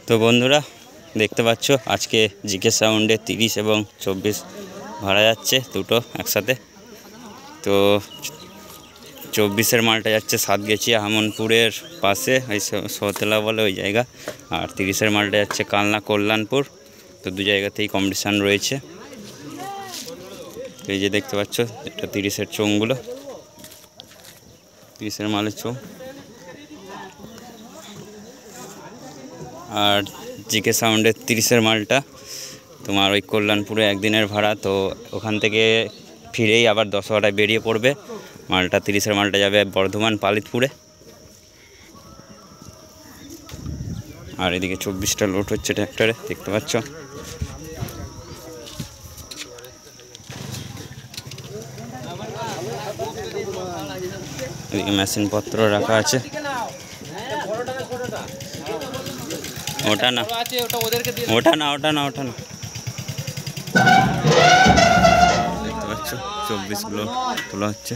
তো বন্ধুরা দেখতে পাচ্ছ আজকে জিকে সাউন্ডে 30 এবং 24 ভাড়া যাচ্ছে দুটো একসাথে। তো 24-এর মালটা যাচ্ছে সাতগেছিয়া হামনপুরের পাশে ওই সতেলা বলে ওই জায়গা, আর 30-এর মালটা যাচ্ছে কালনা কল্যাণপুর। তো দু জায়গাতেই কম্পিটিশান রয়েছে। এই যে দেখতে পাচ্ছ এটা 30-এর চোঙগুলো, 30-এর মালের চোঙ। আর জিকে সাউন্ডের 30-এর মালটা তোমার ওই কল্যাণপুরে একদিনের ভাড়া। তো ওখান থেকে ফিরেই আবার 10টায় বেরিয়ে পড়বে মালটা। 30-এর মালটা যাবে বর্ধমান পালিতপুরে। আর এদিকে 24টা লোড হচ্ছে ট্র্যাক্টরে, দেখতে পাচ্ছ। এদিকে মেশিনপত্র রাখা আছে। ওটা না ওটা না ওটা না ওটা না দেখতে পাচ্ছ 24গুলো তোলা হচ্ছে,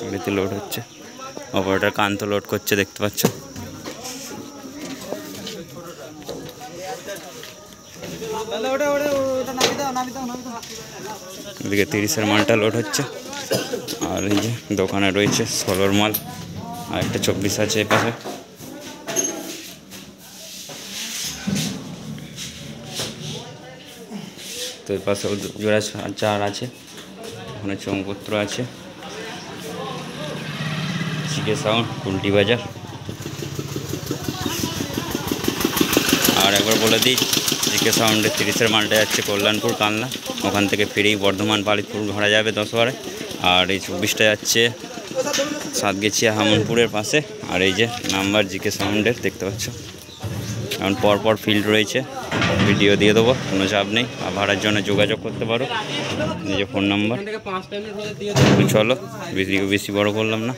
এদিকে লোড হচ্ছে। অপারেটর কান্ত লোড করছে, দেখতে পাচ্ছ। এদিকে 30-এর মালটা লোড হচ্ছে। আর এই যে দোকানে রয়েছে 16-র মাল, আর একটা 24 আছে এই পাশে। তো এই পাশে জোড়া 4 আছে, ওখানে চৌপত্র আছে। জিকে সাউন্ড কুলটি বাজার। আর একবার বলে দিই, জিকে সাউন্ডের 30-এর মালটা যাচ্ছে কল্যাণপুর কালনা, ওখান থেকে ফিরেই বর্ধমান পালিতপুর ভাড়া যাবে 10টায়। আর এই 24টা যাচ্ছে সাতগেছিয়া হামনপুরের পাশে। আর এই যে নাম্বার জিকে সাউন্ডের দেখতে পাচ্ছ। এখন পরপর ফিল্ড রয়েছে, ভিডিও দিয়ে দেবো, কোনো চাপ নেই। আর ভাড়ার জন্য যোগাযোগ করতে পারো, নিজের ফোন নাম্বার। চলো ভিডিও বেশি বড় করলাম না।